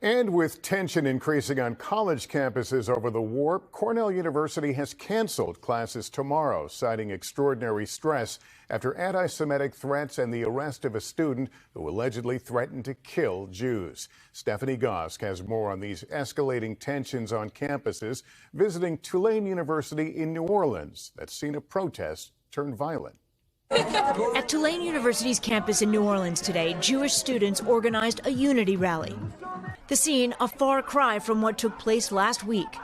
And with tension increasing on college campuses over the war, Cornell University has canceled classes tomorrow, citing extraordinary stress after anti-Semitic threats and the arrest of a student who allegedly threatened to kill Jews. Stephanie Gosk has more on these escalating tensions on campuses, visiting Tulane University in New Orleans that's seen a protest turn violent. At Tulane University's campus in New Orleans today, Jewish students organized a unity rally. The scene, a far cry from what took place last week.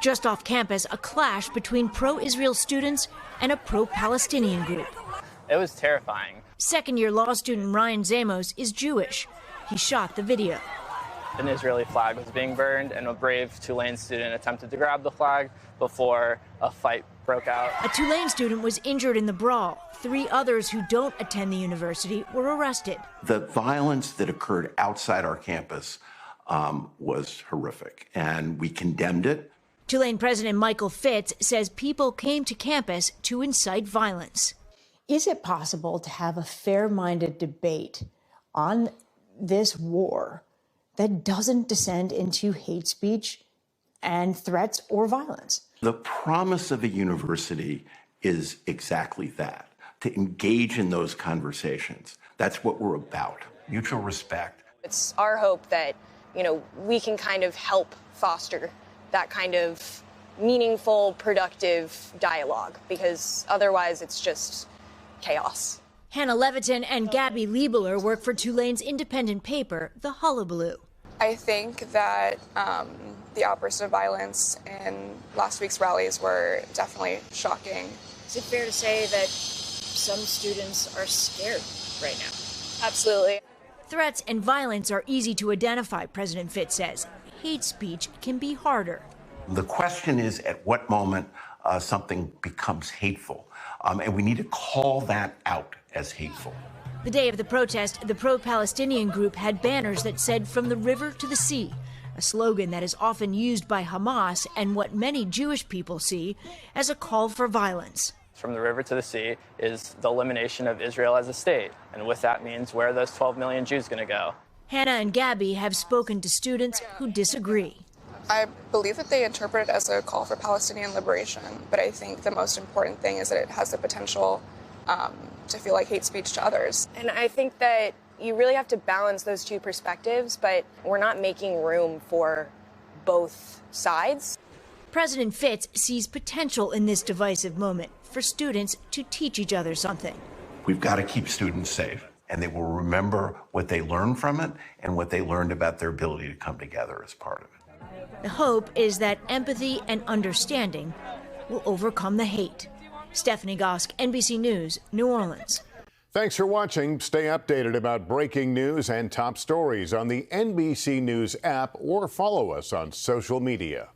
Just off campus, a clash between pro-Israel students and a pro-Palestinian group. It was terrifying. Second-year law student Ryan Zamos is Jewish. He shot the video. An Israeli flag was being burned, and a brave Tulane student attempted to grab the flag before a fight broke out. A Tulane student was injured in the brawl. 3 others who don't attend the university were arrested. The violence that occurred outside our campus was horrific, and we condemned it. Tulane President Michael Fitz says people came to campus to incite violence. Is it possible to have a fair-minded debate on this war that doesn't descend into hate speech and threats or violence? The promise of a university is exactly that, to engage in those conversations. That's what we're about, mutual respect. It's our hope that, we can kind of help foster that kind of meaningful, productive dialogue, because otherwise it's just chaos. Hannah Leviton and Gabby Liebeler work for Tulane's independent paper, The Hullabaloo. I think that the outbursts of violence in last week's rallies were definitely shocking. Is it fair to say that some students are scared right now? Absolutely. Threats and violence are easy to identify, President Fitz says. Hate speech can be harder. The question is at what moment something becomes hateful, and we need to call that out as hateful. The day of the protest, the pro-Palestinian group had banners that said "From the river to the sea," a slogan that is often used by Hamas and what many Jewish people see as a call for violence. From the river to the sea is the elimination of Israel as a state, and with that means where are those 12 million Jews going to go? Hannah and Gabby have spoken to students who disagree. I believe that they interpret it as a call for Palestinian liberation, but I think the most important thing is that it has the potential to feel like hate speech to others. And I think that you really have to balance those two perspectives, but we're not making room for both sides. President Fitz sees potential in this divisive moment for students to teach each other something. We've got to keep students safe, and they will remember what they learned from it and what they learned about their ability to come together as part of it. The hope is that empathy and understanding will overcome the hate. Stephanie Gosk, NBC News, New Orleans. Thanks for watching. Stay updated about breaking news and top stories on the NBC News app or follow us on social media.